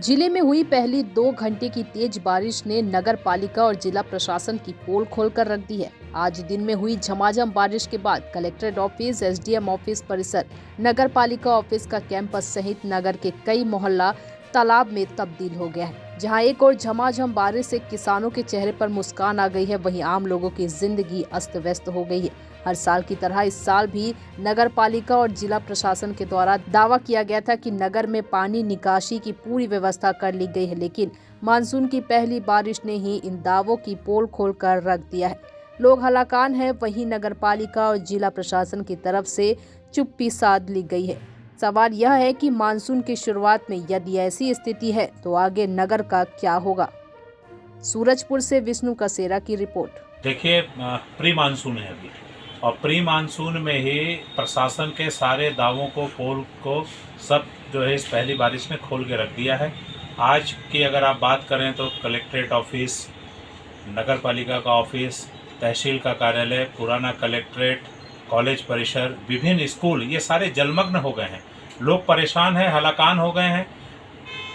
जिले में हुई पहली 2 घंटे की तेज बारिश ने नगर पालिका और जिला प्रशासन की पोल खोलकर रख दी है। आज दिन में हुई झमाझम बारिश के बाद कलेक्ट्रेट ऑफिस, एसडीएम ऑफिस परिसर, नगर पालिका ऑफिस का कैंपस सहित नगर के कई मोहल्ला तालाब में तब्दील हो गया है। जहां एक और झमाझम बारिश से किसानों के चेहरे पर मुस्कान आ गई है, वहीं आम लोगों की जिंदगी अस्त व्यस्त हो गई है। हर साल की तरह इस साल भी नगर पालिका और जिला प्रशासन के द्वारा दावा किया गया था कि नगर में पानी निकासी की पूरी व्यवस्था कर ली गई है, लेकिन मानसून की पहली बारिश ने ही इन दावों की पोल खोलकर रख दिया है। लोग हलाकान है, वहीं नगर पालिका और जिला प्रशासन की तरफ से चुप्पी साध ली गई है। सवाल यह है कि मानसून की शुरुआत में यदि ऐसी स्थिति है तो आगे नगर का क्या होगा। सूरजपुर से विष्णु कसेरा की रिपोर्ट। देखिए, प्री मानसून है अभी, और प्री मानसून में ही प्रशासन के सारे दावों को, पोल को सब जो है इस पहली बारिश ने खोल के रख दिया है। आज की अगर आप बात करें तो कलेक्ट्रेट ऑफिस, नगर पालिका का ऑफिस, तहसील का कार्यालय, पुराना कलेक्ट्रेट, कॉलेज परिसर, विभिन्न स्कूल, ये सारे जलमग्न हो गए हैं। लोग परेशान हैं, हलाकान हो गए हैं।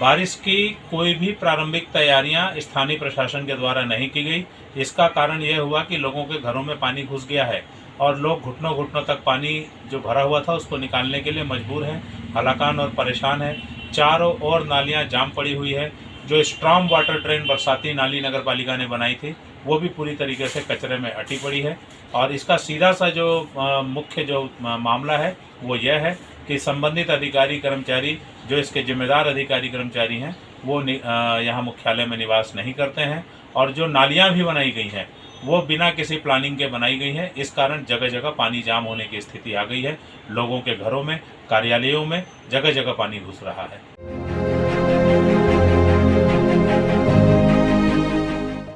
बारिश की कोई भी प्रारंभिक तैयारियां स्थानीय प्रशासन के द्वारा नहीं की गई। इसका कारण यह हुआ कि लोगों के घरों में पानी घुस गया है और लोग घुटनों घुटनों तक पानी जो भरा हुआ था उसको निकालने के लिए मजबूर हैं, हलाकान और परेशान हैं। चारों ओर नालियां जाम पड़ी हुई है। जो स्ट्रॉम वाटर ड्रेन बरसाती नाली नगर पालिका ने बनाई थी वो भी पूरी तरीके से कचरे में अटी पड़ी है। और इसका सीधा सा जो मुख्य जो मामला है वो यह है कि संबंधित अधिकारी कर्मचारी, जो इसके जिम्मेदार अधिकारी कर्मचारी हैं, वो यहाँ मुख्यालय में निवास नहीं करते हैं। और जो नालियाँ भी बनाई गई हैं वो बिना किसी प्लानिंग के बनाई गई हैं। इस कारण जगह जगह पानी जाम होने की स्थिति आ गई है। लोगों के घरों में, कार्यालयों में जगह जगह पानी घुस रहा है।